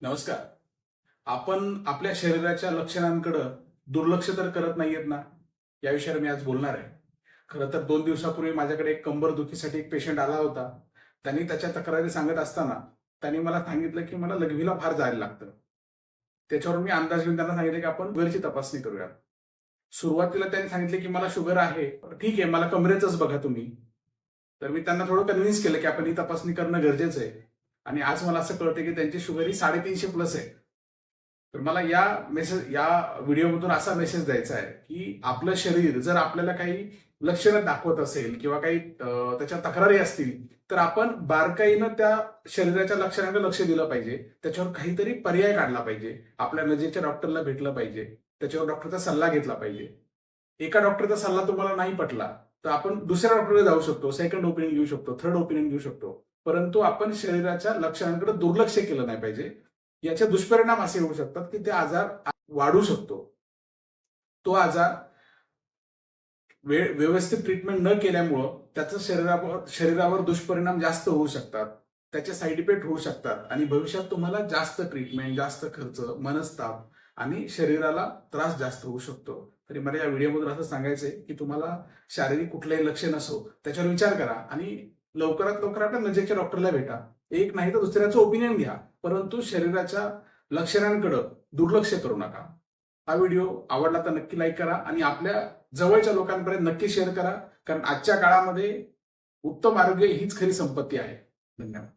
नमस्कार. आपण आपल्या शरीराच्या लक्षणांकडे दुर्लक्ष तर करत नाहीयेत ना? या विषयावर मी आज बोलणार आहे. खरं तर 2 दिवसापूर्वी माझ्याकडे एक कंबरदुखीसाठी एक पेशंट आला होता. त्यांनी त्याच्या तक्रारी सांगत असताना त्यांनी मला सांगितलं, की मला लघवीला फार जायला लागतं. त्याच्यावरून मी अंदाज घेऊन त्यांना सांगितलं, की आपण शुगरची तपासणी करूया. सुरुवातीला त्यांनी सांगितले, की मला शुगर आहे. ठीक आहे, मला कमरेचंच बघा तुम्ही. तर मी त्यांना थोडं कन्व्हिन्स केलं, की आपण ही तपासणी करणं गरजेचं आहे. आणि आज मला असं कळतं, की त्यांची शुगर ही 350 प्लस आहे. तर मला या व्हिडिओमधून असा मेसेज द्यायचा आहे, की आपलं शरीर जर आपल्याला काही लक्षणं दाखवत असेल किंवा काही त्याच्या तक्रारी असतील, तर आपण बारकाईनं त्या शरीराच्या लक्षणांकडे लक्ष दिलं पाहिजे. त्याच्यावर काहीतरी पर्याय काढला पाहिजे. आपल्या नजीकच्या डॉक्टरला भेटलं पाहिजे. त्याच्यावर डॉक्टरचा सल्ला घेतला पाहिजे. एका डॉक्टरचा सल्ला तुम्हाला नाही पटला, तर आपण दुसऱ्या डॉक्टरकडे जाऊ शकतो. सेकंड ओपिनियन घेऊ शकतो. थर्ड ओपिनियन घेऊ शकतो. परंतु आपण शरीराच्या लक्षणांकडे दुर्लक्ष केलं नाही पाहिजे. याचे दुष्परिणाम असे होऊ शकतात, की ते आजार वाढू शकतो. तो आजार व्यवस्थित ट्रीटमेंट न केल्यामुळं त्याचं शरीरावर दुष्परिणाम जास्त होऊ शकतात. त्याचे साईड इफेक्ट होऊ शकतात आणि भविष्यात तुम्हाला जास्त ट्रीटमेंट, जास्त खर्च, मनस्ताप आणि शरीराला त्रास जास्त होऊ शकतो. तरी मला या व्हिडिओमधून असं सांगायचंय, की तुम्हाला शारीरिक कुठलंही लक्षण असो, त्याच्यावर विचार करा आणि लवकरात लवकर आपल्या नजीकच्या डॉक्टरला भेटा. एक नाही तर दुसऱ्याचं ओपिनियन घ्या, परंतु शरीराच्या लक्षणांकडे दुर्लक्ष करू नका. हा व्हिडिओ आवडला तर नक्की लाईक करा आणि आपल्या जवळच्या लोकांपर्यंत नक्की शेअर करा. कारण आजच्या काळामध्ये उत्तम आरोग्य हीच खरी संपत्ती आहे. धन्यवाद.